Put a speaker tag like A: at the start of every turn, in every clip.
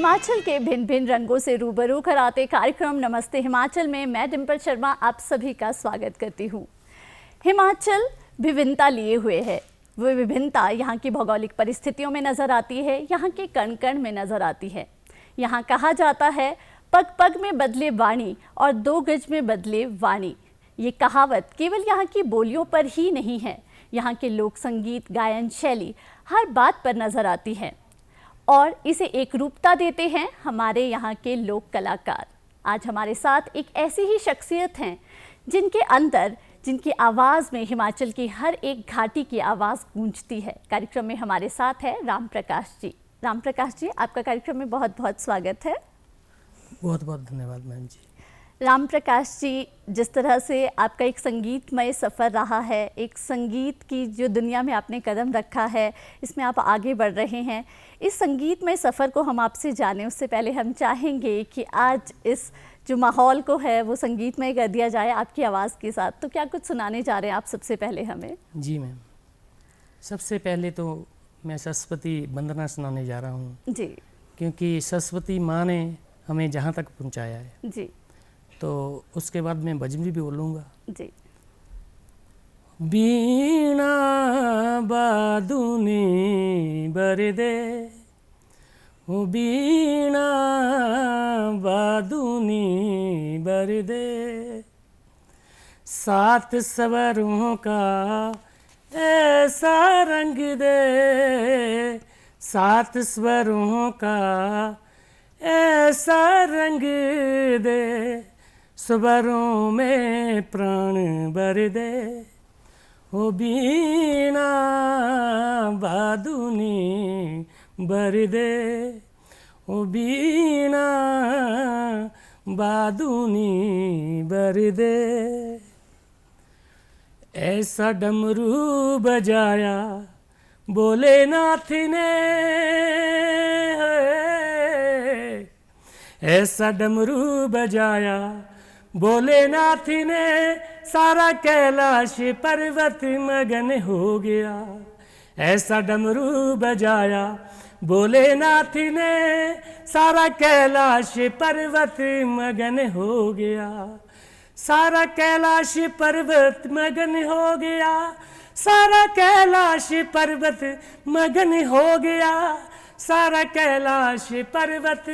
A: हिमाचल के भिन्न भिन्न रंगों से रूबरू कराते कार्यक्रम नमस्ते हिमाचल में मैं डिम्पल शर्मा आप सभी का स्वागत करती हूँ। हिमाचल विभिन्नता लिए हुए है। वो विभिन्नता यहाँ की भौगोलिक परिस्थितियों में नज़र आती है, यहाँ के कण कण में नज़र आती है। यहाँ कहा जाता है पग पग में बदले वाणी और 2 गज में बदले वाणी। ये कहावत केवल यहाँ की बोलियों पर ही नहीं है, यहाँ के लोक संगीत गायन शैली हर बात पर नज़र आती है और इसे एक रूपता देते हैं हमारे यहाँ के लोक कलाकार। आज हमारे साथ एक ऐसी ही शख्सियत हैं जिनके अंदर, जिनकी आवाज़ में हिमाचल की हर एक घाटी की आवाज़ गूंजती है। कार्यक्रम में हमारे साथ है राम प्रकाश जी। राम प्रकाश जी, आपका कार्यक्रम में बहुत बहुत स्वागत है।
B: बहुत बहुत धन्यवाद मैम जी।
A: राम प्रकाश जी, जिस तरह से आपका एक संगीतमय सफ़र रहा है, एक संगीत की जो दुनिया में आपने कदम रखा है, इसमें आप आगे बढ़ रहे हैं। इस संगीतमय सफ़र को हम आपसे जानें उससे पहले हम चाहेंगे कि आज इस जो माहौल को है वो संगीतमय कर दिया जाए आपकी आवाज़ के साथ। तो क्या कुछ सुनाने जा रहे हैं आप सबसे पहले हमें?
B: जी मैम, सबसे पहले तो मैं सरस्वती वंदना सुनाने जा रहा हूँ
A: जी।
B: क्योंकि सरस्वती माँ ने हमें जहाँ तक पहुँचाया है।
A: जी।
B: तो उसके बाद मैं भजन भी बोलूँगा।
A: जी।
B: बीणा बादुनी बरदे, ओ बीणा बादुनी बरदे, 7 स्वरों का ऐसा रंग दे, 7 स्वरों का ऐसा रंग दे, स्वरों में प्राण भर दे, ओ बीणा बादुनी भर दे, ओ बीणा बादुनी भर दे। ऐसा डमरू बजाया भोलेनाथ ने, ऐसा डमरू बजाया भोलेनाथ ने, सारा कैलाश पर्वत मगन हो गया। ऐसा डमरू बजाया भोलेनाथ ने, सारा कैलाश पर्वत मगन हो गया। सारा कैलाश पर्वत मगन हो गया, सारा कैलाश पर्वत मगन हो गया, सारा कैलाश पर्वत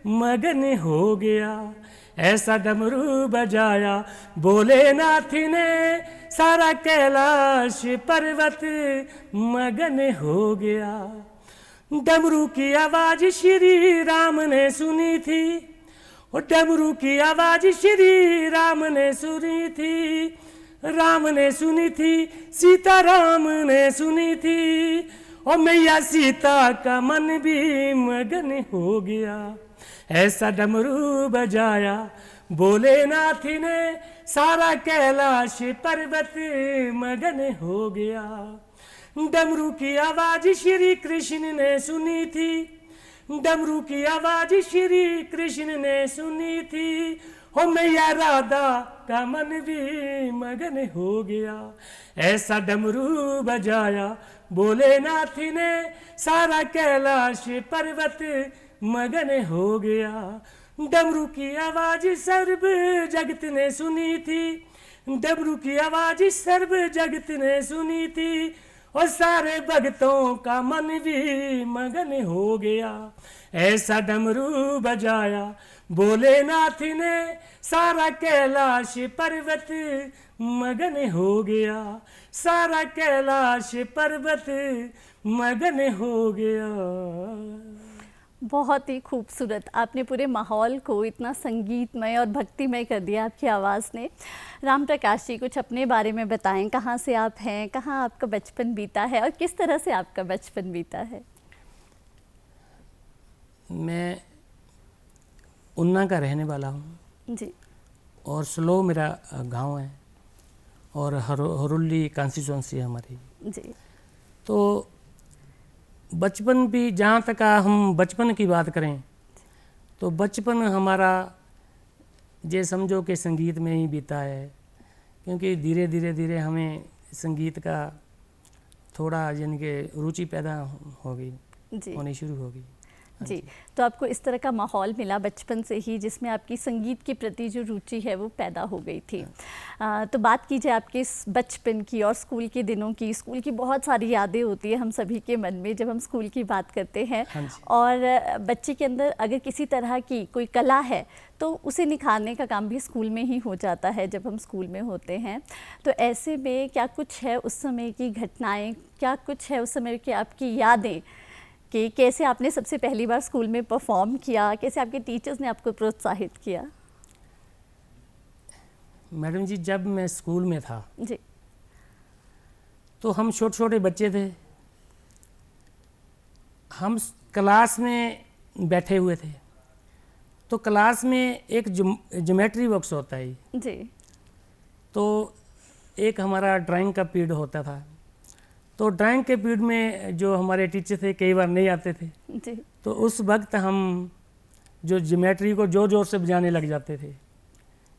B: मगन हो गया। ऐसा डमरू बजाया भोलेनाथ ने, सारा कैलाश पर्वत मगन हो गया। डमरू की आवाज श्री राम ने सुनी थी, और डमरू की आवाज श्री राम ने सुनी थी, राम ने सुनी थी, सीता राम ने सुनी थी, और मैया सीता का मन भी मगन हो गया। ऐसा डमरू बजाया भोलेनाथ ने, सारा कैलाश पर्वत मगन हो गया। डमरू की आवाज श्री कृष्ण ने सुनी थी, डमरू की आवाज श्री कृष्ण ने सुनी थी, हो मैया राधा का मन भी मगन हो गया। ऐसा डमरू बजाया भोलेनाथ ने, सारा कैलाश पर्वत मगन हो गया। डमरू की आवाज सर्व जगत ने सुनी थी, डमरू की आवाज सर्व जगत ने सुनी थी, और सारे भक्तों का मन भी मगन हो गया। ऐसा डमरू बजाया भोलेनाथ ने, सारा कैलाश पर्वत मगन हो गया, सारा कैलाश पर्वत मगन हो गया।
A: बहुत ही खूबसूरत, आपने पूरे माहौल को इतना संगीतमय और भक्तिमय कर दिया आपकी आवाज़ ने। राम प्रकाश जी, कुछ अपने बारे में बताएं, कहाँ से आप हैं, कहाँ आपका बचपन बीता है और किस तरह से आपका बचपन बीता है?
B: मैं ऊना का रहने वाला हूँ
A: जी।
B: और स्लो मेरा गांव है और हरुल्ली कॉन्स्टिट्यूंसी है हमारी।
A: जी।
B: तो बचपन भी, जहाँ तक हम बचपन की बात करें तो बचपन हमारा ये समझो कि संगीत में ही बीता है, क्योंकि धीरे धीरे हमें संगीत का थोड़ा यानी कि रुचि पैदा हो गई, होनी शुरू हो गई।
A: जी, तो आपको इस तरह का माहौल मिला बचपन से ही जिसमें आपकी संगीत के प्रति जो रुचि है वो पैदा हो गई थी। तो बात कीजिए आपके इस बचपन की और स्कूल के दिनों की। स्कूल की बहुत सारी यादें होती है हम सभी के मन में जब हम स्कूल की बात करते हैं।
B: हाँ जी।
A: और बच्चे के अंदर अगर किसी तरह की कोई कला है तो उसे निखारने का काम भी स्कूल में ही हो जाता है जब हम स्कूल में होते हैं। तो ऐसे में क्या कुछ है उस समय की घटनाएं, क्या कुछ है उस समय की आपकी यादें कि कैसे आपने सबसे पहली बार स्कूल में परफॉर्म किया, कैसे आपके टीचर्स ने आपको प्रोत्साहित किया?
B: मैडम जी, जब मैं स्कूल में था
A: जी
B: तो हम छोटे छोटे बच्चे थे। हम क्लास में बैठे हुए थे तो क्लास में एक ज्योमेट्री बॉक्स होता है
A: जी
B: तो एक हमारा ड्राइंग का पीरियड होता था। तो ड्राइंग के पीरियड में जो हमारे टीचर थे कई बार नहीं आते थे,
A: जी
B: तो उस वक्त हम जो ज्योमेट्री को ज़ोर ज़ोर से बजाने लग जाते थे,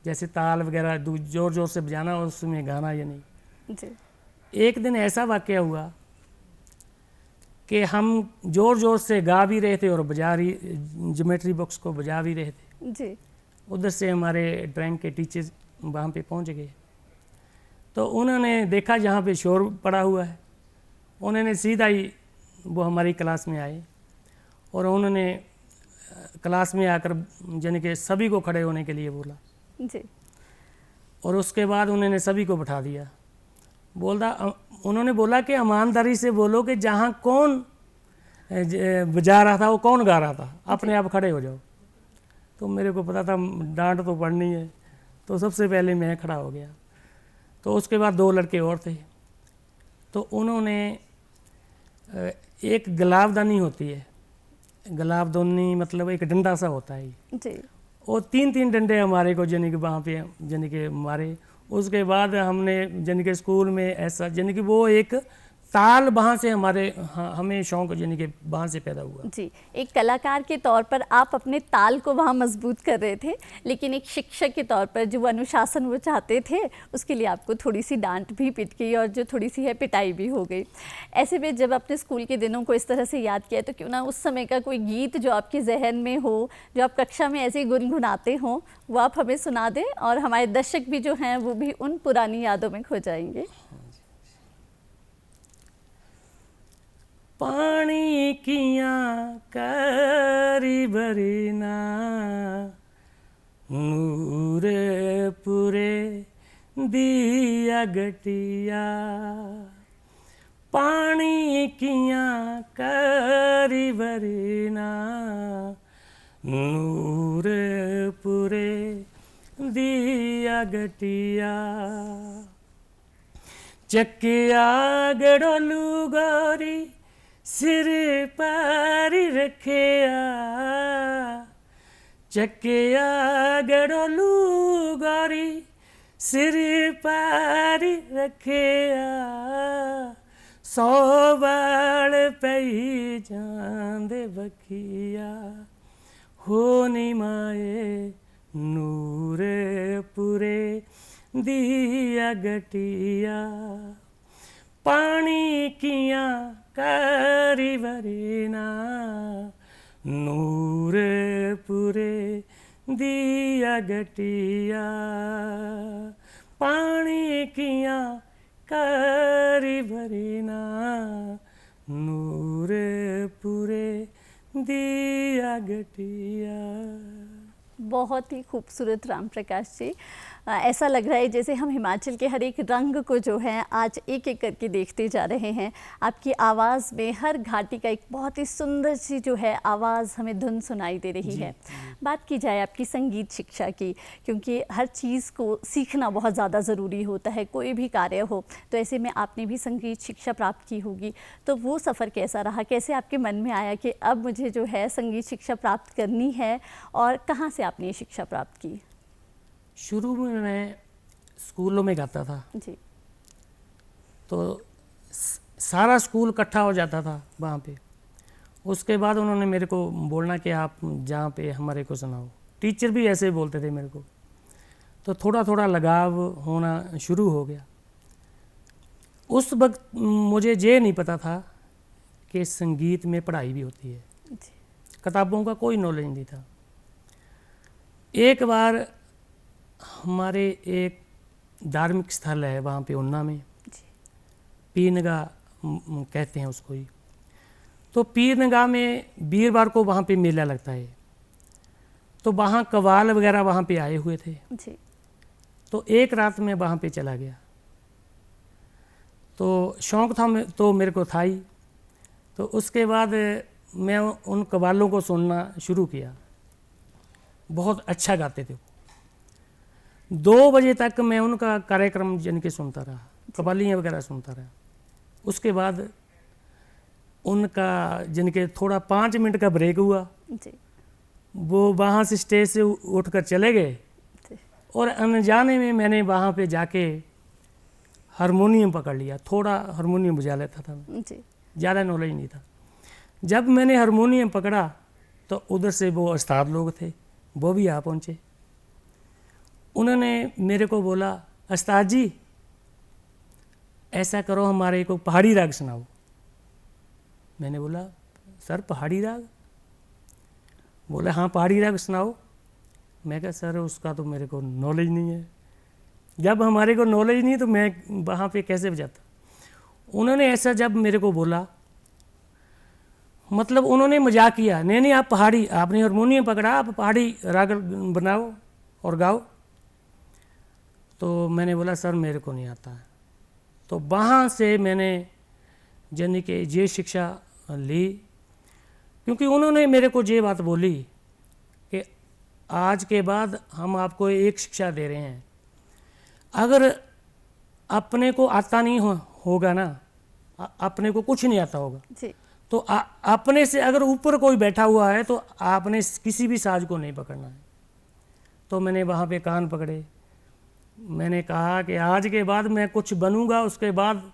B: जैसे ताल वगैरह ज़ोर ज़ोर से बजाना और उसमें गाना या नहीं।
A: जी
B: एक दिन ऐसा वाक़या हुआ कि हम ज़ोर ज़ोर से गा भी रहे थे और ज्योमेट्री बॉक्स को बजा भी रहे थे।
A: जी
B: उधर से हमारे ड्राइंग के टीचर्स वहाँ पे पहुँच गए तो उन्होंने देखा जहाँ पे शोर पड़ा हुआ है, उन्होंने सीधा ही वो हमारी क्लास में आए और उन्होंने क्लास में आकर यानी कि सभी को खड़े होने के लिए बोला।
A: जी
B: और उसके बाद उन्होंने सभी को बैठा दिया। उन्होंने बोला कि ईमानदारी से बोलो कि जहाँ कौन बजा रहा था वो कौन गा रहा था, अपने आप खड़े हो जाओ। तो मेरे को पता था डांट तो पड़नी है, तो सबसे पहले मैं खड़ा हो गया। तो उसके बाद दो लड़के और थे, तो उन्होंने एक गुलाबदानी होती है, गुलाबदानी मतलब एक डंडा सा होता है
A: जी
B: और तीन तीन डंडे हमारे को यानी कि वहाँ पे यानी कि मारे। उसके बाद हमने यानी कि स्कूल में ऐसा यानी कि वो एक ताल वहाँ से हमें शौक यानी कि वहाँ से पैदा हुआ।
A: जी, एक कलाकार के तौर पर आप अपने ताल को वहाँ मजबूत कर रहे थे, लेकिन एक शिक्षक के तौर पर जो अनुशासन वो चाहते थे उसके लिए आपको थोड़ी सी डांट भी पिट गई और जो थोड़ी सी है पिटाई भी हो गई। ऐसे में जब आपने स्कूल के दिनों को इस तरह से याद किया तो क्यों ना उस समय का कोई गीत जो आपके जहन में हो, जो आप कक्षा में ऐसे ही गुनगुनाते हों, वो आप हमें सुना दें और हमारे दर्शक भी जो हैं वो भी उन पुरानी यादों में खो जाएंगे।
B: पानी कियां करी बरीना नूर पूरे दिया गटिया, पानी कियां करी बरीना नूर पूरे दिया गटिया, चकिया गड़ोलू गौरी सिर पर रखिया, चकिया गड़ोलू गौरी सिर पर रखिया, 100 बाल पई जांदे बखिया, हो नी माए नूर पूरे दिया गटिया, पानी कियां करी बरीना नूर पूरे दिया गटिया, पानी कियां करी बरीना नूर पूरे दिया गटिया।
A: बहुत ही खूबसूरत राम प्रकाश जी। ऐसा लग रहा है जैसे हम हिमाचल के हर एक रंग को जो है आज एक एक करके देखते जा रहे हैं। आपकी आवाज़ में हर घाटी का एक बहुत ही सुंदर सी जो है आवाज़ हमें धुन सुनाई दे रही है। बात की जाए आपकी संगीत शिक्षा की, क्योंकि हर चीज़ को सीखना बहुत ज़्यादा ज़रूरी होता है, कोई भी कार्य हो, तो ऐसे में आपने भी संगीत शिक्षा प्राप्त की होगी, तो वो सफ़र कैसा रहा? कैसे आपके मन में आया कि अब मुझे जो है संगीत शिक्षा प्राप्त करनी है और कहाँ से आपने ये शिक्षा प्राप्त की?
B: शुरू में मैं स्कूलों में गाता था
A: जी
B: तो सारा स्कूल इकट्ठा हो जाता था वहाँ पे। उसके बाद उन्होंने मेरे को बोलना कि आप जहाँ पे हमारे को सुनाओ। टीचर भी ऐसे बोलते थे मेरे को, तो थोड़ा थोड़ा लगाव होना शुरू हो गया। उस वक्त मुझे ये नहीं पता था कि संगीत में पढ़ाई भी होती है। किताबों का कोई नॉलेज नहीं था। एक बार हमारे एक धार्मिक स्थल है वहाँ पे उन्ना में, पीरनगा कहते हैं उसको ही। तो पीरनगा में वीरवार को वहाँ पे मेला लगता है, तो वहाँ कव्वाल वगैरह वहाँ पे आए हुए थे
A: जी।
B: तो एक रात में वहाँ पे चला गया। तो शौक़ था तो मेरे को था ही। तो उसके बाद मैं उन कव्वालों को सुनना शुरू किया, बहुत अच्छा गाते थे। 2 बजे तक मैं उनका कार्यक्रम जिनके सुनता रहा, कव्वालियाँ वगैरह सुनता रहा। उसके बाद उनका जिनके थोड़ा 5 मिनट का ब्रेक हुआ
A: जी।
B: वो वहाँ से स्टेज से उठकर चले गए और अनजाने में मैंने वहाँ पे जाके हारमोनियम पकड़ लिया। थोड़ा हारमोनियम बजा लेता था मैं, ज़्यादा नॉलेज नहीं था। जब मैंने हारमोनियम पकड़ा तो उधर से वो उस्ताद लोग थे, वो भी आ पहुँचे। उन्होंने मेरे को बोला, उस्ताद जी ऐसा करो हमारे को पहाड़ी राग सुनाओ। मैंने बोला सर पहाड़ी राग? बोले हाँ पहाड़ी राग सुनाओ। मैं कहा सर उसका तो मेरे को नॉलेज नहीं है। जब हमारे को नॉलेज नहीं तो मैं वहाँ पे कैसे बजाता। उन्होंने ऐसा जब मेरे को बोला, मतलब उन्होंने मजाक किया, नहीं आप पहाड़ी, आपने हारमोनियम पकड़ा, आप पहाड़ी राग बनाओ और गाओ। तो मैंने बोला सर मेरे को नहीं आता है। तो वहाँ से मैंने यानी कि ये शिक्षा ली, क्योंकि उन्होंने मेरे को ये बात बोली कि आज के बाद हम आपको एक शिक्षा दे रहे हैं, अगर अपने को आता नहीं होगा ना, अपने को कुछ नहीं आता होगा
A: जी।
B: तो अपने से अगर ऊपर कोई बैठा हुआ है तो आपने किसी भी साज को नहीं पकड़ना है। तो मैंने वहाँ पे कान पकड़े, मैंने कहा कि आज के बाद मैं कुछ बनूंगा, उसके बाद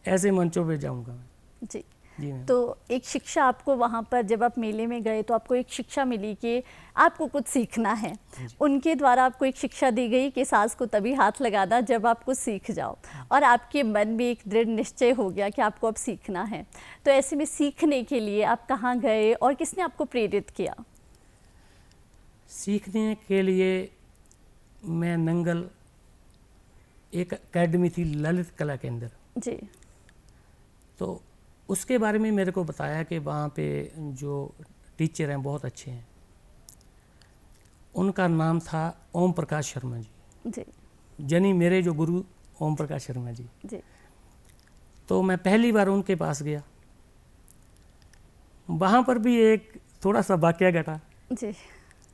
B: ऐसे मंचों पे जाऊंगा।
A: जी।
B: जी
A: तो एक शिक्षा आपको वहाँ पर जब आप मेले में गए तो आपको एक शिक्षा मिली कि आपको कुछ सीखना है। उनके द्वारा आपको एक शिक्षा दी गई कि साज को तभी हाथ लगाना जब आप कुछ सीख जाओ, और आपके मन में एक दृढ़ निश्चय हो गया कि आपको अब सीखना है। तो ऐसे में सीखने के लिए आप कहाँ गए और किसने आपको प्रेरित किया?
B: सीखने के लिए मैं नंगल एक अकेडमी थी ललित कला केंद्र
A: जी।
B: तो उसके बारे में मेरे को बताया कि वहाँ पे जो टीचर हैं बहुत अच्छे हैं। उनका नाम था ओम प्रकाश शर्मा जी। यानी मेरे जो गुरु ओम प्रकाश शर्मा जी। तो मैं पहली बार उनके पास गया। वहाँ पर भी एक थोड़ा सा वाकया घटा
A: जी।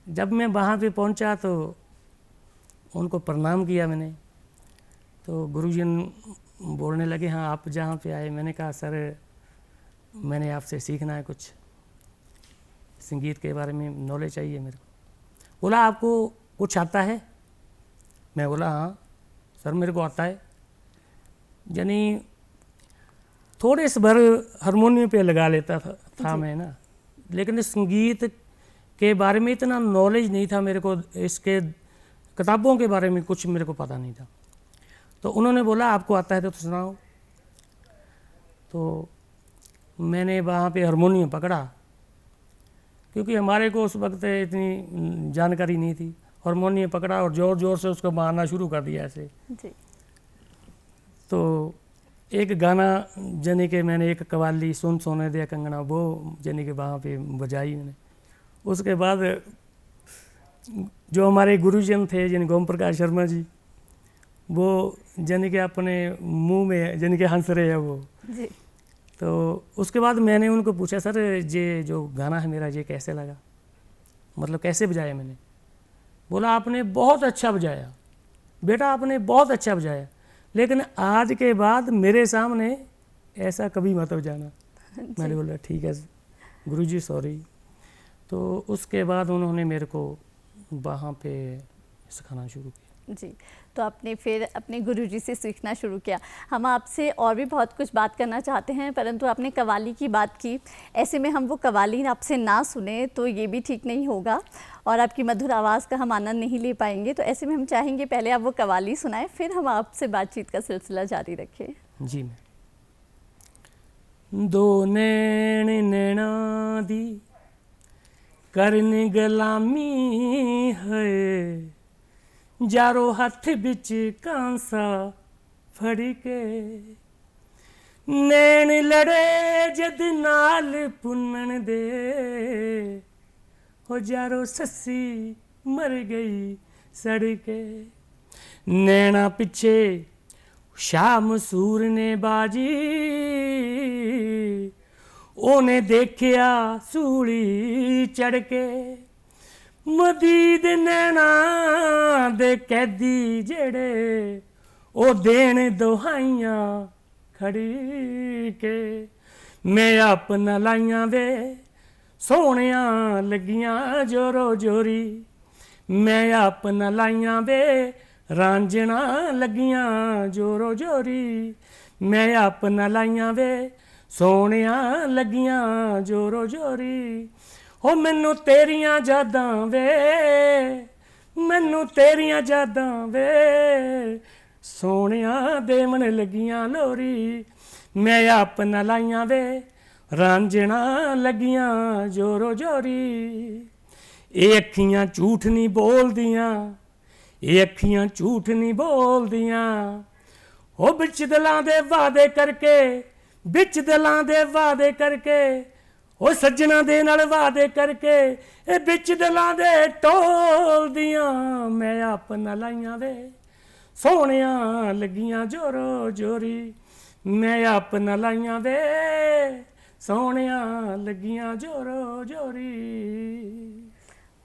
B: जब मैं वहाँ पे पहुँचा तो उनको प्रणाम किया मैंने। तो गुरुजी बोलने लगे हाँ आप जहाँ पे आए। मैंने कहा सर मैंने आपसे सीखना है, कुछ संगीत के बारे में नॉलेज चाहिए मेरे को। बोला आपको कुछ आता है? मैं बोला हाँ सर मेरे को आता है। यानी थोड़े से भर हारमोनियम पे लगा लेता था मैं ना, लेकिन संगीत के बारे में इतना नॉलेज नहीं था मेरे को, इसके किताबों के बारे में कुछ मेरे को पता नहीं था। तो उन्होंने बोला आपको आता है तो सुनाओ। तो मैंने वहाँ पे हारमोनियम पकड़ा, क्योंकि हमारे को उस वक्त इतनी जानकारी नहीं थी। हारमोनियम पकड़ा और ज़ोर ज़ोर से उसको मारना शुरू कर दिया ऐसे
A: जी।
B: तो एक गाना यानी कि मैंने एक कव्वाली सुन सोने दिया कंगना, वो यानी कि वहाँ पे बजाई मैंने। उसके बाद जो हमारे गुरुजन थे यानी ओम प्रकाश शर्मा जी, वो यानी कि अपने मुंह में यानी कि हंस रहे हैं वो
A: जी।
B: तो उसके बाद मैंने उनको पूछा सर ये जो गाना है मेरा ये कैसे लगा, मतलब कैसे बजाया मैंने? बोला आपने बहुत अच्छा बजाया बेटा, आपने बहुत अच्छा बजाया, लेकिन आज के बाद मेरे सामने ऐसा कभी मत बजाना। मैंने बोला ठीक है गुरुजी सॉरी। तो उसके बाद उन्होंने मेरे को वहाँ पे सिखाना शुरू किया।
A: जी। तो आपने फिर अपने गुरुजी से सीखना शुरू किया। हम आपसे और भी बहुत कुछ बात करना चाहते हैं, परंतु आपने कव्वाली की बात की, ऐसे में हम वो कव्वाली आपसे ना सुने तो ये भी ठीक नहीं होगा और आपकी मधुर आवाज़ का हम आनंद नहीं ले पाएंगे। तो ऐसे में हम चाहेंगे पहले आप वो कव्वाली सुनाएं, फिर हम आपसे बातचीत का सिलसिला जारी रखें।
B: जी। मैं दो नैन नैना दी करन गुलामी है जारो हथ बिच कांसा फड़ के नैन लड़े जद नाल पुनन दे हो जारो सस्सी मर गई सड़ के नैना पिछे शाह मसूर ने बाजी ओने देखिया सूली चढ़ के मदीद नैना दे कैदी जेड़े ओ देन दुहाइयां खड़ी के मैं अपना लाइयां वे सोहणिया लगियां जोरो जोरी मैं अपना लाइयां वे रांझना लगियां जोरो जोरी मैं अपना लाइयां वे सोहणिया लगियां जोरो जोरी हो मैनू तेरियां यादां वे मैनू तेरियां यादां वे सोहणिया देवन लगियां लोरी मैं अपना लाइयां वे रांझना लगियां जोरो जोरी ये अखियां झूठ नहीं बोलदियां ये अखियां झूठ नहीं बोलदियां ओ बिच दिलां दे वादे करके बिच दिलां दे वादे करके ओ सज्जना दे नाल वादे करके ए बिच दिलां दे टोलदियां मैं अपना लाइयां वे सोहणिया लगियां जोरो जोरी मैं अपना लाइयां वे सोहणिया लगियां जोरो जोरी।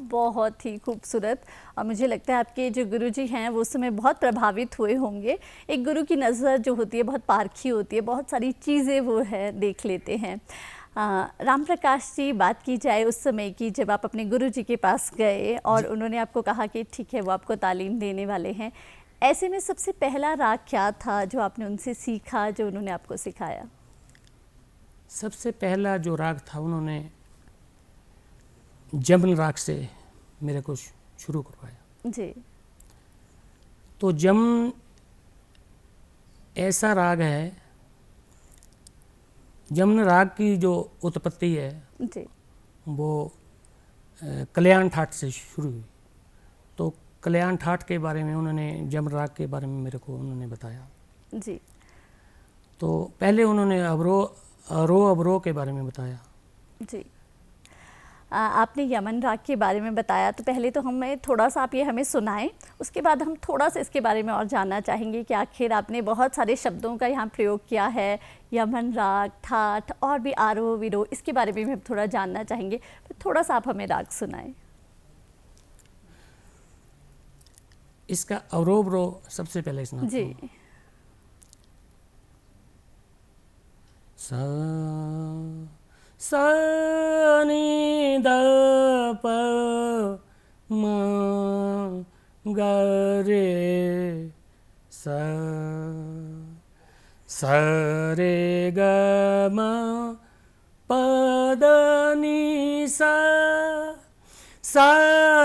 A: बहुत ही खूबसूरत। और मुझे लगता है आपके जो गुरुजी हैं वो उस समय बहुत प्रभावित हुए होंगे। एक गुरु की नज़र जो होती है बहुत पारखी होती है, बहुत सारी चीज़ें वो है देख लेते हैं। राम प्रकाश जी, बात की जाए उस समय की जब आप अपने गुरुजी के पास गए और उन्होंने आपको कहा कि ठीक है वो आपको तालीम देने वाले हैं, ऐसे में सबसे पहला राग क्या था जो आपने उनसे सीखा, जो उन्होंने आपको सिखाया?
B: सबसे पहला जो राग था उन्होंने जमन राग से मेरे को शुरू करवाया
A: जी।
B: तो जमन ऐसा राग है, जमन राग की जो उत्पत्ति है
A: जी।
B: वो कल्याण ठाट से शुरू हुई। तो कल्याण ठाट के बारे में उन्होंने, जमन राग के बारे में मेरे को उन्होंने बताया
A: जी।
B: तो पहले उन्होंने अवरोह अवरोह के बारे में बताया
A: जी। आपने यमन राग के बारे में बताया, तो पहले तो हमें थोड़ा सा आप ये हमें सुनाएं, उसके बाद हम थोड़ा सा इसके बारे में और जानना चाहेंगे कि आखिर आपने बहुत सारे शब्दों का यहाँ प्रयोग किया है, यमन राग, ठाठ और भी आरोह विरोह, इसके बारे में भी हम थोड़ा जानना चाहेंगे। तो थोड़ा सा आप हमें राग सुनाएं।
B: इसका अवरोह अवरोह सबसे पहले सुनाता
A: जी।
B: हूं। सा सा नी द प म ग रे सा सा रे ग म प द नी सा सा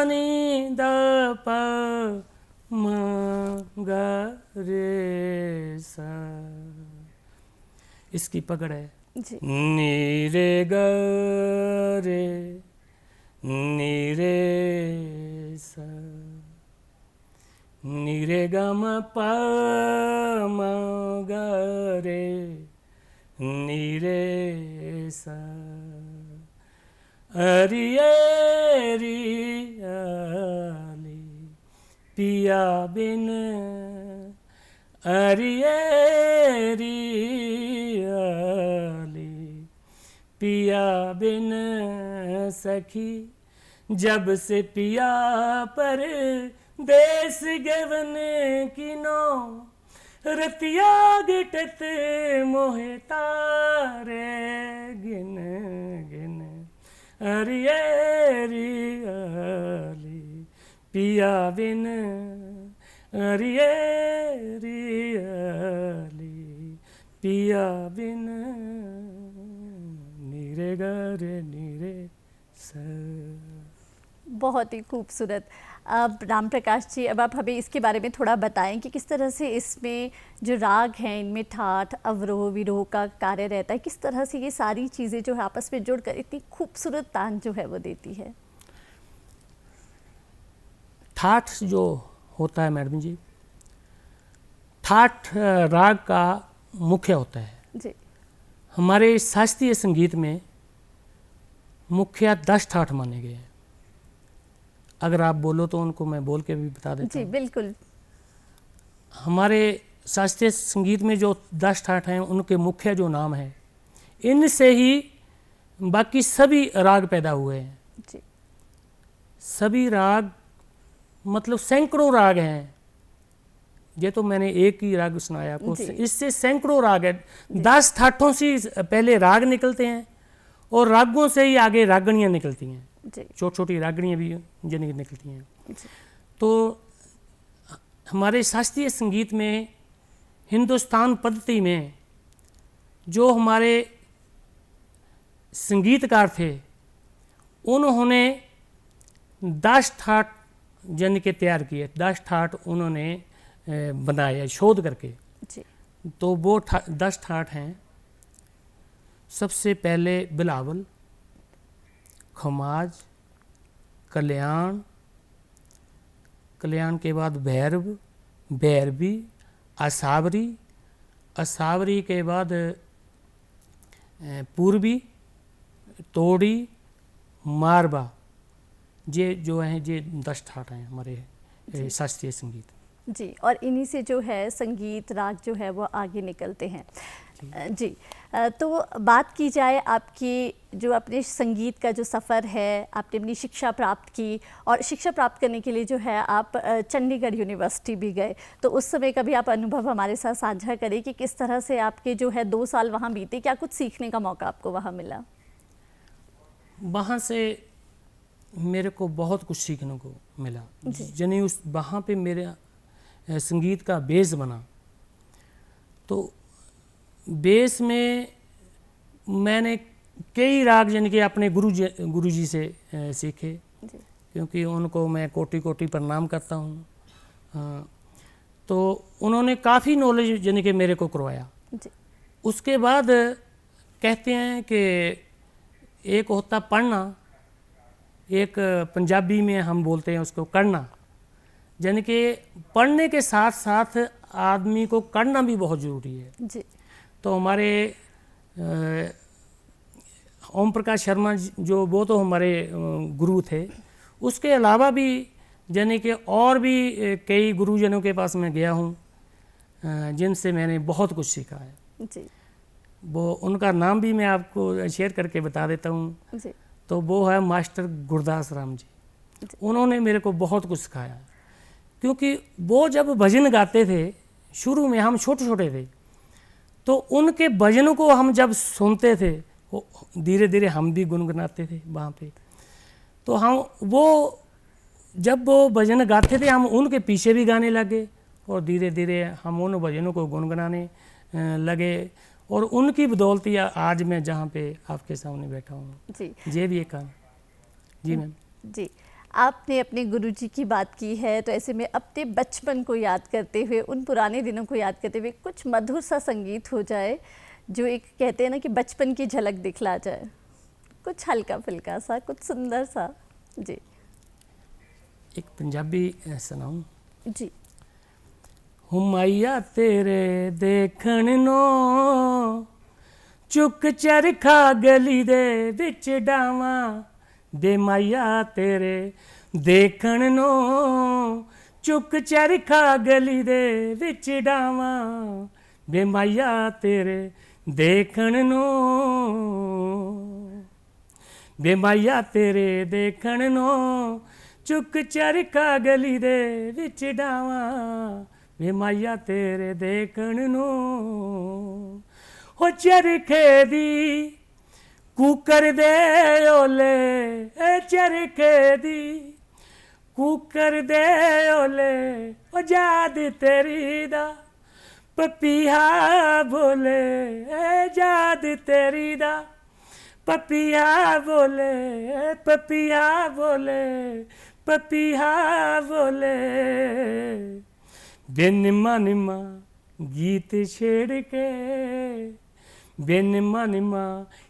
B: नी द प म ग रे सा। इसकी पकड़ है
A: जी।
B: नी रे ग रे नी रे सा नी रे ग म प म ग रे नी रे सा। अरि अरि आली पिया बिन अरि अरि आली पिया बिन सखी जब से पिया पर देश गवन किनो रतिया गिटत मोहे तारे गिन गिन अरि अरि आली पिया बिन अरि अरि आली पिया बिन नीरे गे नीरे सा।
A: बहुत ही खूबसूरत। अब राम प्रकाश जी, अब आप हमें इसके बारे में थोड़ा बताएं कि किस तरह से इसमें जो राग हैं इनमें ठाठ अवरोह विरोह का कार्य रहता है, किस तरह से ये सारी चीज़ें जो है आपस में जुड़कर इतनी खूबसूरत तान जो है वो देती है।
B: ठाठ जो होता है मैडम जी, ठाठ राग का मुख्य होता है
A: जी।
B: हमारे शास्त्रीय संगीत में। मुख्य 10 ठाठ माने गए हैं। अगर आप बोलो तो उनको मैं बोल के भी बता देता
A: जी
B: हूँ।
A: बिल्कुल।
B: हमारे शास्त्रीय संगीत में जो 10 ठाठ हैं उनके मुख्य जो नाम है, इनसे ही बाकी सभी राग पैदा हुए हैं।
A: जी
B: सभी राग मतलब सैकड़ों राग हैं। ये तो मैंने एक ही राग सुनाया आपको,
A: जी।
B: इससे सैकड़ों राग है। 10 ठाठों से पहले राग निकलते हैं और रागों से ही आगे रागणियाँ निकलती हैं।
A: जी
B: छोटी छोटी रागणियाँ भी जिनकी निकलती हैं।
A: जी
B: तो हमारे शास्त्रीय संगीत में, हिंदुस्तान पद्धति में जो हमारे संगीतकार थे, उन्होंने 10 ठाठ जन के तैयार किए। 10 ठाठ उन्होंने बनाए शोध करके।
A: जी
B: तो वो 10 ठाठ हैं। सबसे पहले बिलावल, खमाज, कल्याण, कल्याण के बाद भैरव, भैरवी, असावरी, असावरी के बाद पूर्वी, तोड़ी, मारबा। ये जो हैं ये 10 ठाठ हैं हमारे शास्त्रीय संगीत।
A: जी। और इन्हीं से जो है संगीत राग जो है वो आगे निकलते हैं। जी। तो बात की जाए आपकी जो अपने संगीत का जो सफ़र है, आपने अपनी शिक्षा प्राप्त की और शिक्षा प्राप्त करने के लिए जो है आप चंडीगढ़ यूनिवर्सिटी भी गए। तो उस समय का भी आप अनुभव हमारे साथ साझा करें कि किस तरह से आपके जो है 2 साल वहाँ बीते, क्या कुछ सीखने का मौका आपको वहाँ मिला?
B: वहाँ से मेरे को बहुत कुछ सीखने को मिला। यानी उस वहाँ पे मेरे संगीत का बेस बना। तो बेस में मैंने कई राग यानी कि अपने गुरुजी से सीखे, क्योंकि उनको मैं कोटि कोटि प्रणाम करता हूँ। तो उन्होंने काफ़ी नॉलेज यानी कि मेरे को करवाया। उसके बाद कहते हैं कि एक होता पढ़ना, एक पंजाबी में हम बोलते हैं उसको करना। यानी कि पढ़ने के साथ साथ आदमी को करना भी बहुत ज़रूरी है।
A: जी।
B: तो हमारे ओम प्रकाश शर्मा जो, वो तो हमारे गुरु थे। उसके अलावा भी यानी कि और भी कई गुरुजनों के पास मैं गया हूँ जिनसे मैंने बहुत कुछ सीखा है।
A: जी।
B: वो उनका नाम भी मैं आपको शेयर करके बता देता हूँ।
A: जी।
B: तो वो है मास्टर गुरदास राम जी। उन्होंने मेरे को बहुत कुछ सिखाया, क्योंकि वो जब भजन गाते थे, शुरू में हम छोटे छोटे थे, तो उनके भजनों को हम जब सुनते थे, धीरे धीरे हम भी गुनगुनाते थे वहाँ पे। तो हम वो जब वो भजन गाते थे, हम उनके पीछे भी गाने लगे और धीरे धीरे हम उन भजनों को गुनगुनाने लगे। और उनकी बदौलत आज मैं जहाँ पे आपके सामने बैठा हूँ।
A: जी।
B: ये भी एक काम। जी मैम।
A: जी। आपने अपने गुरुजी की बात की है, तो ऐसे में अपने बचपन को याद करते हुए, उन पुराने दिनों को याद करते हुए कुछ मधुर सा संगीत हो जाए जो एक कहते हैं ना कि बचपन की झलक दिखला जाए, कुछ हल्का फुल्का सा, कुछ सुंदर सा। जी।
B: एक पंजाबी सुनाऊं?
A: जी।
B: हुमाया तेरे देखण नो चुक चरखा गली दे विच डावा, दे माया तेरे देखण नो चुक चरखा गली दे विच डावा, दे माया तेरे देखण नो, दे माया तेरे देखण नो चुक चरखा गली दे विच डावा, वे माया तेरे देखण नो। हो चरखे दी कुकर दे ओले, चरखे दी कुकर दे ओले, ओ जाद तेरी दा पपीहा बोले, जाद तेरी दा पपीहा बोले, पपीहा बोले, पपीहा बोले। बेनिमा निमा गीत छेड़ के, बेनिमा निमा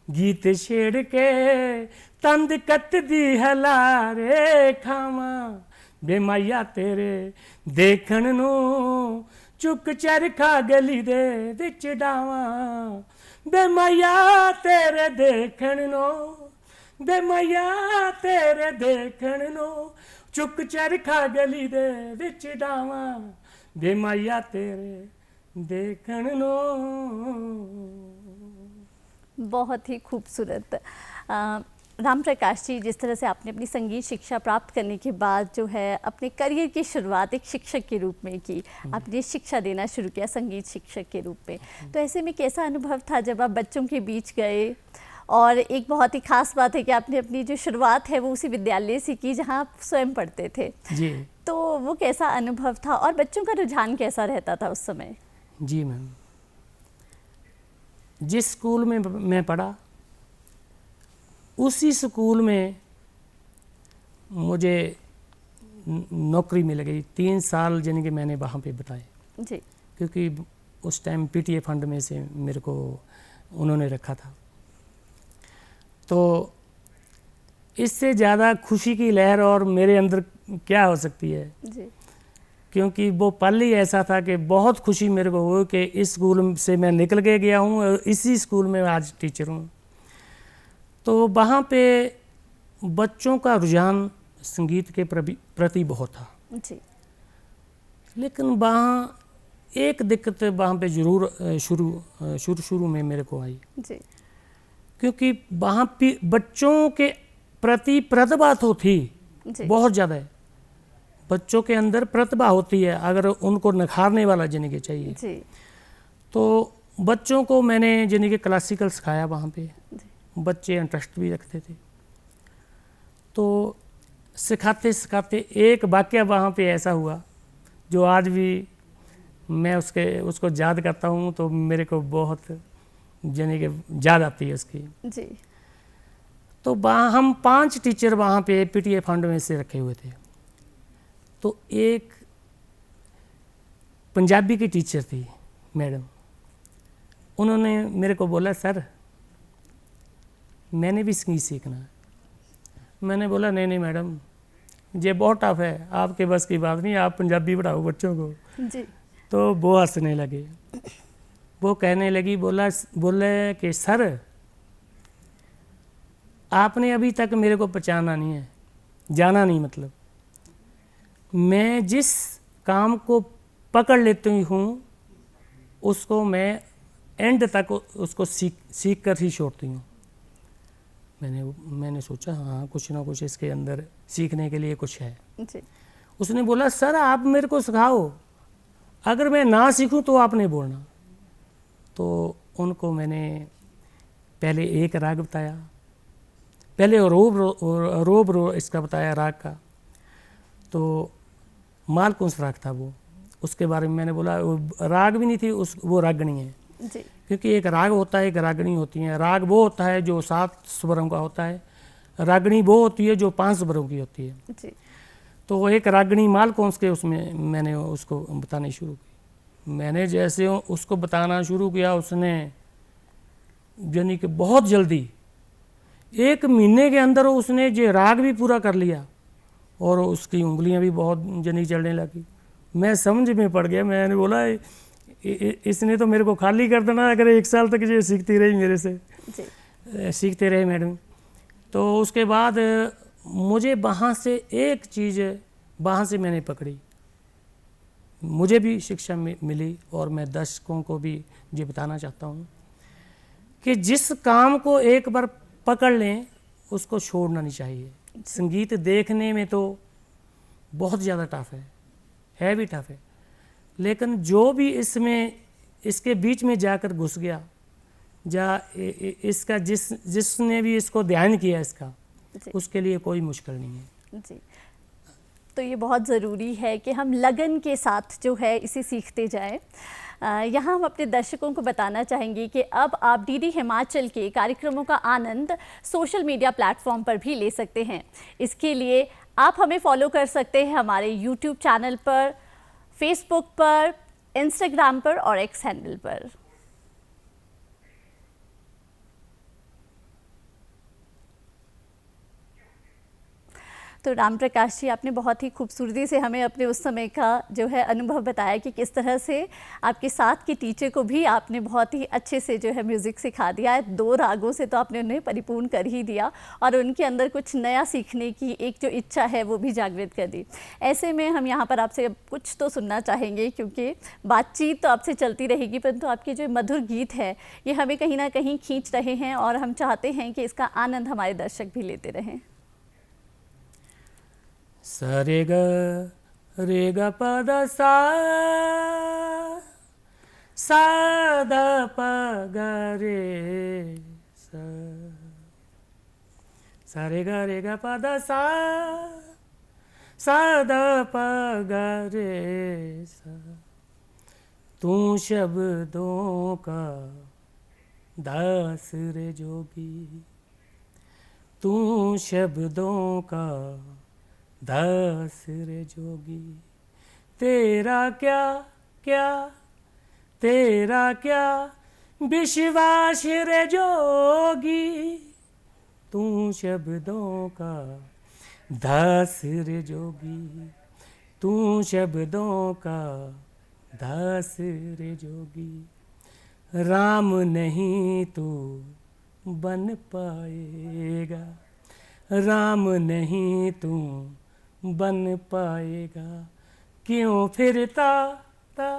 B: गीत छेड़ के, तंद कत दी हलारे खावा, ਵੇ ਮਾਇਆ ਤੇਰੇ ਦੇਖਣ ਨੂੰ ਚੁੱਕ ਚਰਖਾ ਗਲੀ ਦੇ ਵਿੱਚ ਡਾਵਾਂ ਵੇ ਮਾਇਆ ਤੇਰੇ ਦੇਖਣ ਨੂੰ ਵੇ ਮਾਇਆ ਤੇਰੇ ਦੇਖਣ ਨੂੰ ਚੁੱਕ ਚਰਖਾ ਗਲੀ ਦੇ ਵਿੱਚ ਡਾਵਾਂ ਵੇ ਮਾਇਆ ਤੇਰੇ देखण नो।
A: बहुत ही खूबसूरत। राम प्रकाश जी, जिस तरह से आपने अपनी संगीत शिक्षा प्राप्त करने के बाद जो है अपने करियर की शुरुआत एक शिक्षक के रूप में की, आपने शिक्षा देना शुरू किया संगीत शिक्षक के रूप में, तो ऐसे में कैसा अनुभव था जब आप बच्चों के बीच गए? और एक बहुत ही खास बात है कि आपने अपनी जो शुरुआत है वो उसी विद्यालय से की जहाँ आप स्वयं पढ़ते थे
B: जी।
A: तो वो कैसा अनुभव था और बच्चों का रुझान कैसा रहता था उस समय?
B: जी मैम, जिस स्कूल में मैं पढ़ा उसी स्कूल में मुझे नौकरी मिल गई। 3 साल यानी कि मैंने वहाँ पे बिताए
A: जी,
B: क्योंकि उस टाइम पीटीए फंड में से मेरे को उन्होंने रखा था। तो इससे ज़्यादा खुशी की लहर और मेरे अंदर क्या हो सकती है
A: जी।
B: क्योंकि वो पल ही ऐसा था कि बहुत खुशी मेरे को हुई कि इस स्कूल से मैं निकल के गया हूँ और इसी स्कूल में आज टीचर हूँ। तो वहाँ पे बच्चों का रुझान संगीत के प्रति बहुत था
A: जी।
B: लेकिन वहाँ एक दिक्कत वहाँ पे ज़रूर शुरू में मेरे को आई
A: जी।
B: क्योंकि वहाँ पे बच्चों के प्रति प्रतिभा तो थी बहुत ज़्यादा है। बच्चों के अंदर प्रतिभा होती है, अगर उनको निखारने वाला यानी कि चाहिए
A: जी।
B: तो बच्चों को मैंने यानी कि क्लासिकल सिखाया वहाँ पे। बच्चे इंटरेस्ट भी रखते थे। तो सिखाते सिखाते एक वाक़या वहाँ पे ऐसा हुआ जो आज भी मैं उसको याद करता हूँ तो मेरे को बहुत यानी कि याद आती है उसकी
A: जी।
B: तो हम 5 टीचर वहाँ पे पीटीए फंड में से रखे हुए थे। तो एक पंजाबी की टीचर थी मैडम, उन्होंने मेरे को बोला सर मैंने भी संगीत सीखना है। मैंने बोला नहीं नहीं मैडम ये बहुत टफ है, आपके बस की बात नहीं, आप पंजाबी पढ़ाओ बच्चों को
A: जी।
B: तो वो हंसने लगे। वो कहने लगी बोले कि सर आपने अभी तक मेरे को पहचाना नहीं है, जाना नहीं, मतलब मैं जिस काम को पकड़ लेती हूँ उसको मैं एंड तक उसको सीख कर ही छोड़ती हूँ। मैंने सोचा हाँ कुछ ना कुछ इसके अंदर सीखने के लिए कुछ है
A: जी।
B: उसने बोला सर आप मेरे को सिखाओ, अगर मैं ना सीखूं तो आपने बोलना। तो उनको मैंने पहले एक राग बताया, पहले रोब इसका बताया राग का, तो मालकुंस राग था वो, उसके बारे में मैंने बोला राग भी नहीं थी वो रागनी है
A: जी।
B: क्योंकि एक राग होता है एक रागनी होती है। राग वो होता है जो 7 स्वरों का होता है, रागनी वो होती है जो 5 स्वरों की होती है
A: जी।
B: तो एक रागनी मालकुंस के उसमें मैंने उसको बतानी शुरू की। मैंने जैसे उसको बताना शुरू किया उसने यानी कि बहुत जल्दी 1 महीने के अंदर उसने ये राग भी पूरा कर लिया और उसकी उंगलियां भी बहुत जनी चलने लगी। मैं समझ में पड़ गया। मैंने बोला इसने तो मेरे को खाली कर देना अगर 1 साल तक ये सीखती रही मेरे से
A: जी।
B: सीखते रहे मैडम। तो उसके बाद मुझे वहाँ से एक चीज़ वहाँ से मैंने पकड़ी, मुझे भी शिक्षा मिली और मैं दर्शकों को भी ये बताना चाहता हूँ कि जिस काम को एक बार पकड़ लें उसको छोड़ना नहीं चाहिए। संगीत देखने में तो बहुत ज़्यादा टफ है भी टफ है, लेकिन जो भी इसमें इसके बीच में जाकर घुस गया इसका जिसने भी इसको ध्यान किया इसका उसके लिए कोई मुश्किल नहीं है
A: जी। तो ये बहुत ज़रूरी है कि हम लगन के साथ जो है इसे सीखते जाएं। यहाँ हम अपने दर्शकों को बताना चाहेंगे कि अब आप डीडी हिमाचल के कार्यक्रमों का आनंद सोशल मीडिया प्लेटफॉर्म पर भी ले सकते हैं। इसके लिए आप हमें फॉलो कर सकते हैं हमारे यूट्यूब चैनल पर, फेसबुक पर, इंस्टाग्राम पर और एक्स हैंडल पर। तो राम प्रकाश जी, आपने बहुत ही खूबसूरती से हमें अपने उस समय का जो है अनुभव बताया कि किस तरह से आपके साथ के टीचर को भी आपने बहुत ही अच्छे से जो है म्यूज़िक सिखा दिया है। 2 रागों से तो आपने उन्हें परिपूर्ण कर ही दिया और उनके अंदर कुछ नया सीखने की एक जो इच्छा है वो भी जागृत कर दी। ऐसे में हम यहाँ पर आपसे कुछ तो सुनना चाहेंगे, क्योंकि बातचीत तो आपसे चलती रहेगी, परंतु आपके जो मधुर गीत है ये हमें कहीं ना कहीं खींच रहे हैं और हम चाहते हैं कि इसका आनंद हमारे दर्शक भी लेते रहें।
B: सा रे ग प द सा, सा द प ग रे सा, सा रे ग प द सा, सा द प ग रे सा। तू शब्दों का दास रे जोगी, तू शब्दों का दास रे जोगी। तेरा क्या क्या, तेरा क्या विश्वास रे जोगी, तू शब्दों का दास रे जोगी, तू शब्दों का दास रे जोगी। राम नहीं तू बन पाएगा, राम नहीं तू बन पाएगा। क्यों फिरता था,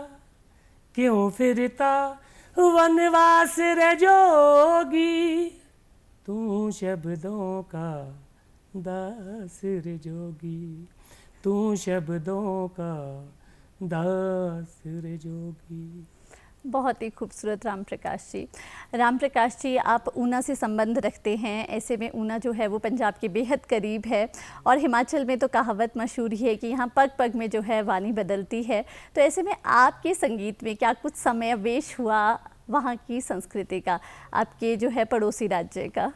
B: क्यों फिरता वनवास रे जोगी, तू शब्दों का दास रे जोगी, तू शब्दों का दास रे जोगी।
A: बहुत ही खूबसूरत राम प्रकाश जी। राम प्रकाश जी, आप ऊना से संबंध रखते हैं, ऐसे में ऊना जो है वो पंजाब के बेहद करीब है और हिमाचल में तो कहावत मशहूर ही है कि यहाँ पग पग में जो है वाणी बदलती है। तो ऐसे में आपके संगीत में क्या कुछ समावेश हुआ वहाँ की संस्कृति का, आपके जो है पड़ोसी राज्य का?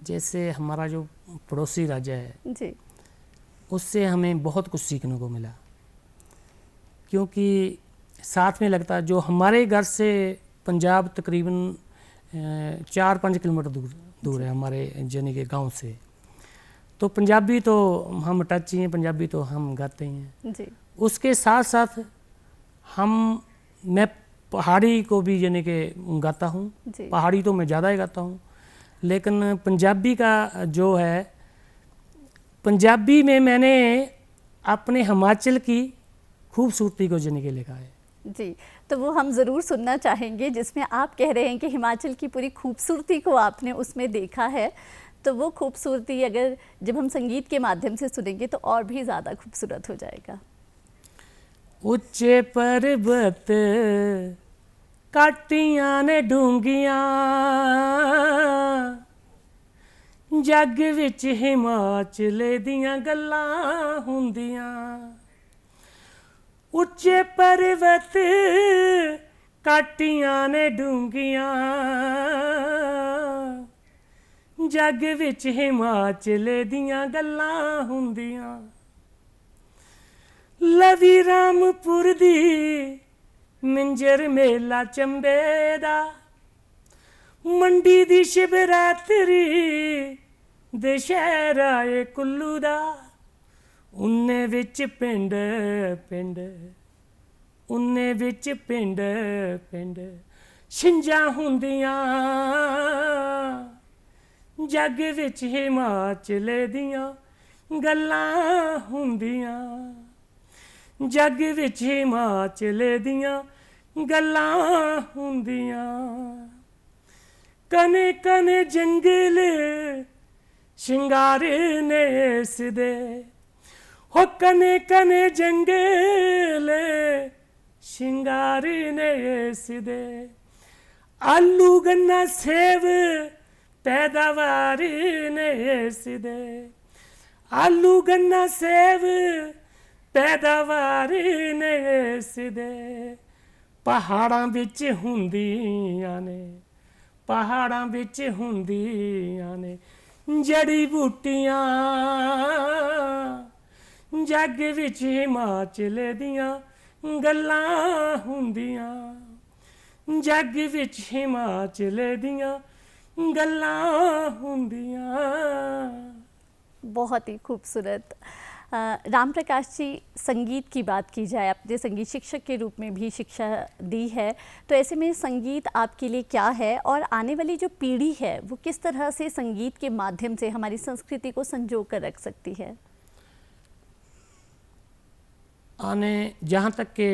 B: जैसे हमारा जो पड़ोसी राज्य है
A: जी,
B: उससे हमें बहुत कुछ सीखने को मिला, क्योंकि साथ में लगता जो हमारे घर से पंजाब तकरीबन 4-5 किलोमीटर दूर है हमारे यानी के गांव से। तो पंजाबी तो हम टच ही हैं, पंजाबी तो हम गाते ही हैं
A: जी।
B: उसके साथ साथ मैं पहाड़ी को भी यानी के गाता हूँ। पहाड़ी तो मैं ज़्यादा ही गाता हूँ, लेकिन पंजाबी का जो है, पंजाबी में मैंने अपने हिमाचल की खूबसूरती को यानी के लिखा है।
A: जी, तो वो हम ज़रूर सुनना चाहेंगे जिसमें आप कह रहे हैं कि हिमाचल की पूरी खूबसूरती को आपने उसमें देखा है। तो वो खूबसूरती अगर जब हम संगीत के माध्यम से सुनेंगे तो और भी ज़्यादा खूबसूरत हो जाएगा।
B: उच्चे पर्वत काटियां ने डूंगियां, जग विच हिमाचल दियां गल्लां हुंदियां। उच्चे पर्वत काटियां ने डूंगियां, जग विच हिमाचल दियां गल्लां हुंदियां। लवी रामपुर दी मिंजर मेला चंबे दा, मंडी दी शिवरात्रि दशहरा ए कुल्लू दा। उन्ने विच पिंड पिंड, उन्ने विच पिंड पिंड छिंजां हुंदियां, जग विच हिमाचल दियां गल्लां हुंदियां। जग विच हिमाचल दियां गल्लां हुंदियां। कने कने जंगल शिंगार ने इस दे, हो कने कने जंगल शिंगार ने इस दे। आलू गन्ना सेब पैदावार ने इस दे, आलू गन्ना सेब पैदावार ने इस दे। पहाड़ां विच हुंदियां ने, पहाड़ां विच हुंदियां ने जड़ी बूटियां, जग विच हिमाचल दियां गल्लां हुंदियां। जग विच हिमाचल दियां गल्लां हुंदियां।
A: बहुत ही खूबसूरत। राम प्रकाश जी, संगीत की बात की जाए, आपने संगीत शिक्षक के रूप में भी शिक्षा दी है, तो ऐसे में संगीत आपके लिए क्या है और आने वाली जो पीढ़ी है वो किस तरह से संगीत के माध्यम से हमारी संस्कृति को संजो कर रख सकती है?
B: जहाँ तक के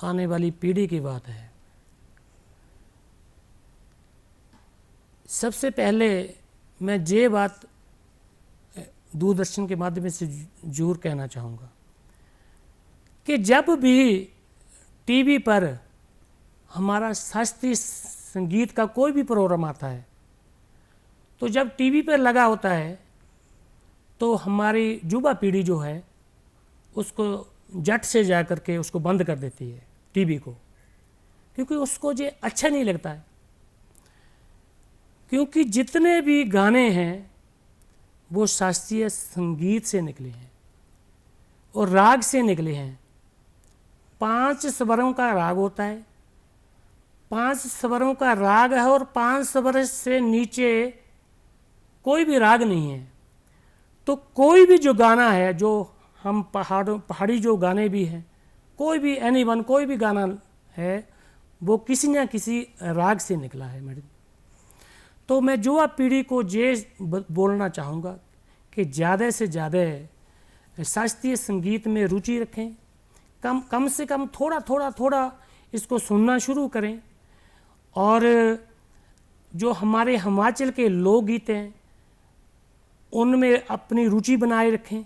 B: आने वाली पीढ़ी की बात है, सबसे पहले मैं ये बात दूरदर्शन के माध्यम से जरूर कहना चाहूँगा कि जब भी टीवी पर हमारा शास्त्रीय संगीत का कोई भी प्रोग्राम आता है, तो जब टीवी पर लगा होता है तो हमारी युवा पीढ़ी जो है उसको झट से जा कर के उसको बंद कर देती है टीवी को, क्योंकि उसको ये अच्छा नहीं लगता है। क्योंकि जितने भी गाने हैं वो शास्त्रीय संगीत से निकले हैं और राग से निकले हैं। 5 स्वरों का राग होता है, 5 स्वरों का राग है और 5 स्वर से नीचे कोई भी राग नहीं है। तो कोई भी जो गाना है, जो हम पहाड़ी जो गाने भी हैं, कोई भी एनीवन कोई भी गाना है वो किसी न किसी राग से निकला है मैडम। तो मैं युवा पीढ़ी को ये बोलना चाहूँगा कि ज़्यादा से ज़्यादा शास्त्रीय संगीत में रुचि रखें, कम से कम थोड़ा इसको सुनना शुरू करें। और जो हमारे हिमाचल के लोकगीत हैं उनमें अपनी रुचि बनाए रखें,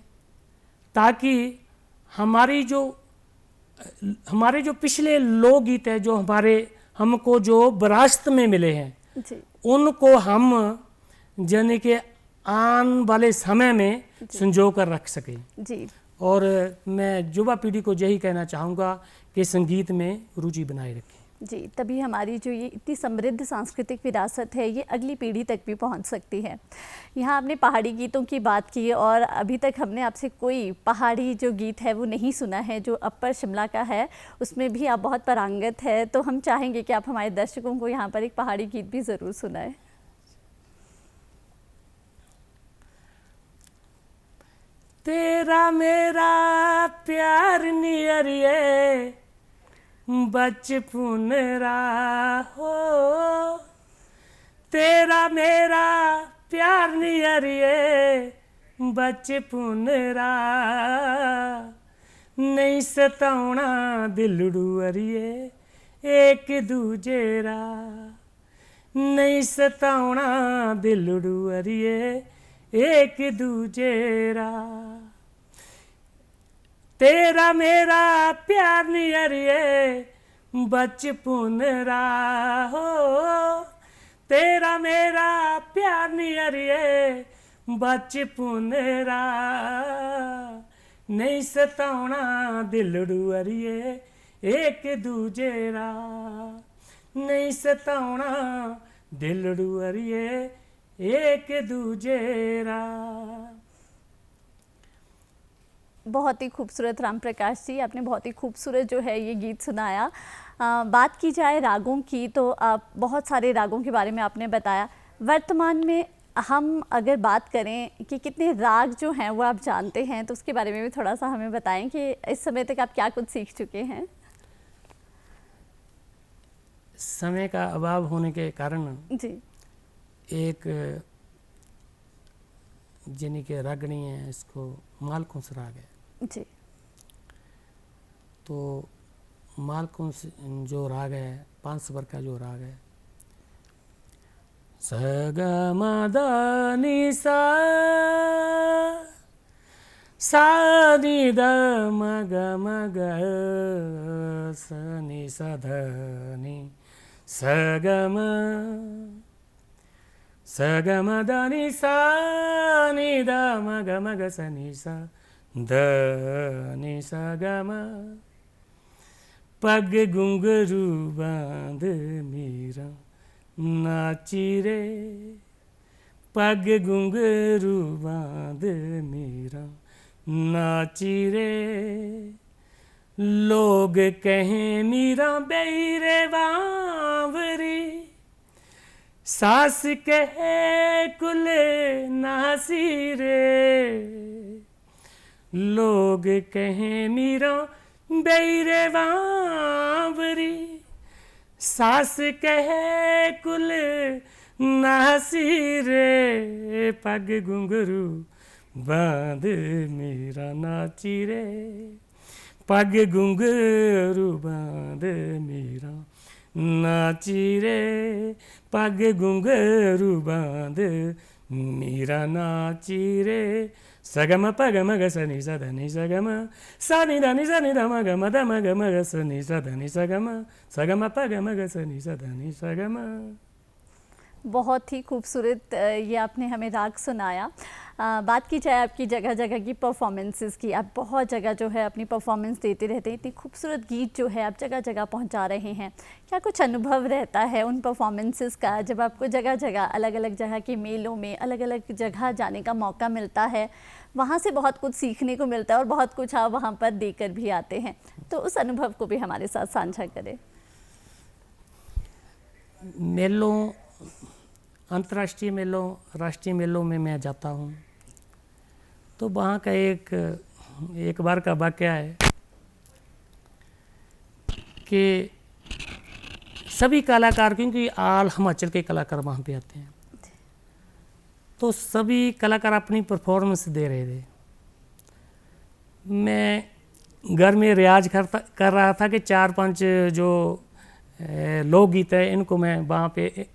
B: ताकि हमारे जो पिछले लोकगीत हैं, जो हमको जो विरासत में मिले हैं
A: जी।
B: उनको हम यानी कि आने वाले समय में संजो कर रख सकें
A: जी।
B: और मैं युवा पीढ़ी को यही कहना चाहूँगा कि संगीत में रुचि बनाए रखें
A: जी। तभी हमारी जो ये इतनी समृद्ध सांस्कृतिक विरासत है ये अगली पीढ़ी तक भी पहुंच सकती है। यहाँ आपने पहाड़ी गीतों की बात की और अभी तक हमने आपसे कोई पहाड़ी जो गीत है वो नहीं सुना है, जो अपर शिमला का है उसमें भी आप बहुत पारंगत है, तो हम चाहेंगे कि आप हमारे दर्शकों को यहाँ पर एक पहाड़ी गीत भी ज़रूर सुनाएं।
B: तेरा मेरा प्यार नियरिए बचपन हो, तेरा मेरा प्यार नियरिए बचपन नहीं सताउना दिलड़ू अरिए एक दूजे रा, नहीं सताउना दिलड़ू अरिए एक दूजे रा। तेरा मेरा प्यार नियरिए बचपन हो, तेरा मेरा प्यार नियरिए बचपन नहीं सताउना दिलड़ू अरिए एक दूजे रा, नहीं सताउना दिलड़ू अरिए एक दूजे रा।
A: बहुत ही खूबसूरत राम प्रकाश जी, आपने बहुत ही खूबसूरत जो है ये गीत सुनाया। बात की जाए रागों की तो आप बहुत सारे रागों के बारे में आपने बताया। वर्तमान में हम अगर बात करें कि कितने राग जो हैं वो आप जानते हैं, तो उसके बारे में भी थोड़ा सा हमें बताएं कि इस समय तक आप क्या कुछ सीख चुके हैं।
B: समय का अभाव होने के कारण
A: जी।
B: एक जिन्हीं के रागणी है, इसको मालकुंस राग है
A: जी।
B: तो मालकुंस जो राग है 5 स्वर का जो राग है, स ग म द नि सा, सा नि द म ग स नि स ध नि स ग म, स ग म द नि सा नि द म ग स नि सा ध नि स ग म। पग घुंघरू बांध मीरा नाची रे, पग घुंघरू बांध मीरा नाची रे, लोग कहें मीरा बेरे बावरी, सास कहे कुल नासी रे, लोग कहें मीरो बेरे बावरी, सास कहे कुल नासी रे, पग घुंघरू बांध मेरा नाची रे, पग घुंघरू बांध मेरा नाची रे, पग घुंघरू बांध मेरा नाची रे, सगम पग मग सनि सधनि सगम सनि धनि सनि ध मग मद मग मग सनि सधनि सगम, सगम पग मग सनि सधनि सगम।
A: बहुत ही खूबसूरत ये आपने हमें राग सुनाया। बात की जाए आपकी जगह जगह की परफॉर्मेंसेस की, आप बहुत जगह जो है अपनी परफॉर्मेंस देते रहते हैं, इतनी खूबसूरत गीत जो है आप जगह जगह पहुंचा रहे हैं। क्या कुछ अनुभव रहता है उन परफॉर्मेंसेस का जब आपको जगह जगह अलग अलग जगह के मेलों में अलग अलग जगह जाने का मौका मिलता है, वहाँ से बहुत कुछ सीखने को मिलता है और बहुत कुछ आप वहाँ पर देकर भी आते हैं, तो उस अनुभव को भी हमारे साथ साझा करें।
B: मेलों, अंतर्राष्ट्रीय मेलों, राष्ट्रीय मेलों में मैं जाता हूँ, तो वहाँ का एक बार का वाक़या है कि सभी कलाकार, क्योंकि आल हिमाचल के कलाकार वहाँ पे आते हैं, तो सभी कलाकार अपनी परफॉर्मेंस दे रहे थे। मैं घर में रियाज कर रहा था कि 4-5 जो लोकगीत है इनको मैं वहाँ पे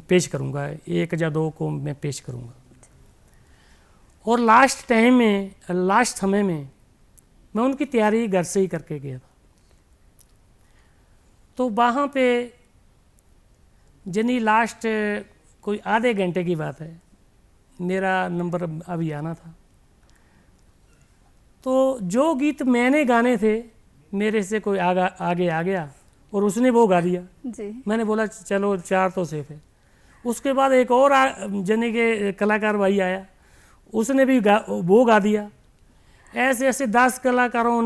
B: पेश करूँगा, 1 या 2 को मैं पेश करूँगा। और लास्ट समय में मैं उनकी तैयारी घर से ही करके गया था। तो वहाँ पे यानी लास्ट कोई आधे घंटे की बात है, मेरा नंबर अभी आना था। तो जो गीत मैंने गाने थे मेरे से कोई आगे आ गया और उसने वो गा दिया
A: जी।
B: मैंने बोला चलो 4 तो सेफ है। उसके बाद एक और जने के कलाकार भाई आया, उसने भी वो गा दिया। ऐसे ऐसे 10 कलाकारों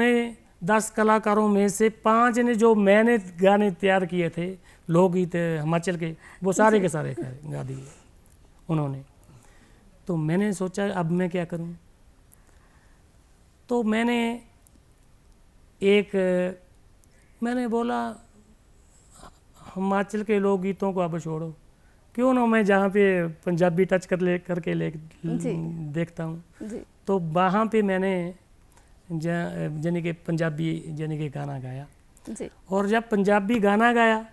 B: में से 5 ने जो मैंने गाने तैयार किए थे लोकगीत हिमाचल के, वो सारे के सारे गा दिए उन्होंने। तो मैंने सोचा अब मैं क्या करूं, तो मैंने बोला हिमाचल के लोकगीतों को अब छोड़ो, क्यों ना मैं जहाँ पे पंजाबी टच करके देखता हूँ। तो वहाँ पे मैंने यानी कि पंजाबी यानी कि गाना गाया
A: जी। और
B: जब पंजाबी गाना गाया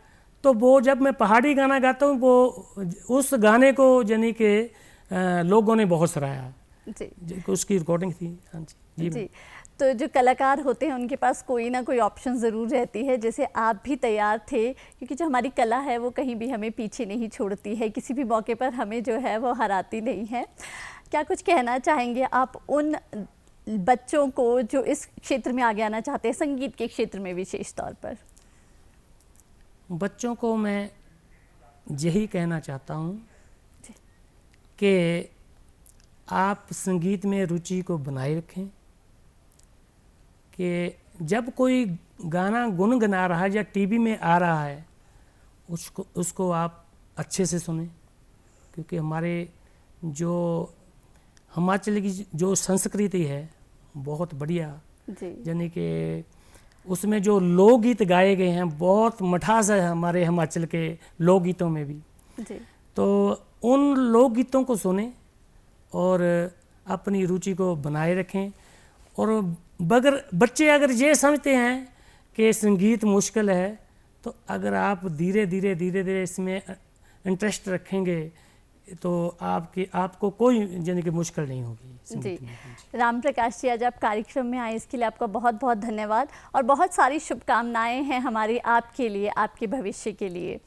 B: तो वो जब मैं पहाड़ी गाना गाता हूँ वो उस गाने को यानी कि लोगों ने बहुत सराहा जी। उसकी रिकॉर्डिंग थी। हाँ जी
A: जी। तो जो कलाकार होते हैं उनके पास कोई ना कोई ऑप्शन ज़रूर रहती है, जैसे आप भी तैयार थे, क्योंकि जो हमारी कला है वो कहीं भी हमें पीछे नहीं छोड़ती है, किसी भी मौके पर हमें जो है वो हराती नहीं है। क्या कुछ कहना चाहेंगे आप उन बच्चों को जो इस क्षेत्र में आगे आना चाहते हैं, संगीत के क्षेत्र में विशेष तौर पर?
B: बच्चों को मैं यही कहना चाहता हूँ कि आप संगीत में रुचि को बनाए रखें, कि जब कोई गाना गुनगुना रहा है या टीवी में आ रहा है उसको आप अच्छे से सुनें, क्योंकि हमारे जो हिमाचल की जो संस्कृति है बहुत बढ़िया, यानी कि उसमें जो लोकगीत गाए गए हैं बहुत मिठास है हमारे हिमाचल के लोकगीतों में भी
A: जी।
B: तो उन लोकगीतों को सुनें और अपनी रुचि को बनाए रखें। और बच्चे अगर ये समझते हैं कि संगीत मुश्किल है, तो अगर आप धीरे धीरे इसमें इंटरेस्ट रखेंगे तो आपको कोई यानी कि मुश्किल नहीं होगी
A: जी। राम प्रकाश जी, आज आप कार्यक्रम में आए इसके लिए आपका बहुत बहुत धन्यवाद और बहुत सारी शुभकामनाएं हैं हमारी आपके लिए, आपके भविष्य के लिए।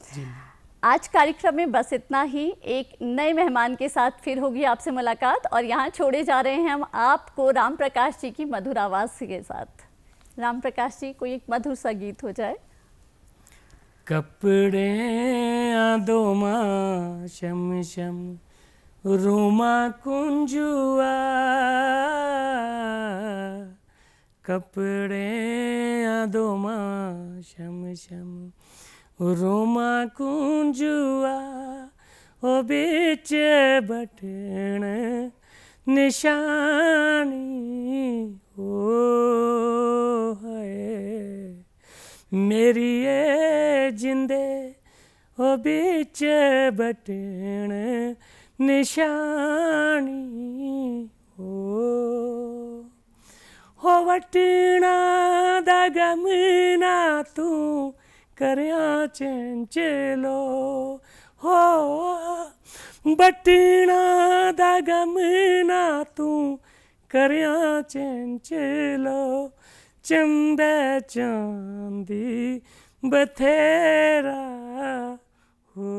A: आज कार्यक्रम में बस इतना ही। एक नए मेहमान के साथ फिर होगी आपसे मुलाकात और यहाँ छोड़े जा रहे हैं हम आपको राम प्रकाश जी की मधुर आवाज़ के साथ। राम प्रकाश जी, कोई एक मधुर सा गीत हो जाए।
B: कपड़े दो माँ शम शम रोमा कुंजुआ, कपड़े दो माँ शम शम रोमा कुंजुआ, ओ बिच बटन निशानी हो है मेरी ये जिंदे ओ बिच बटन निशानी हो वटना दा गम ना तू करया चंचलो हो बटना दा गम ना तू करया चंचलो चंबे चांदी बथेरा हो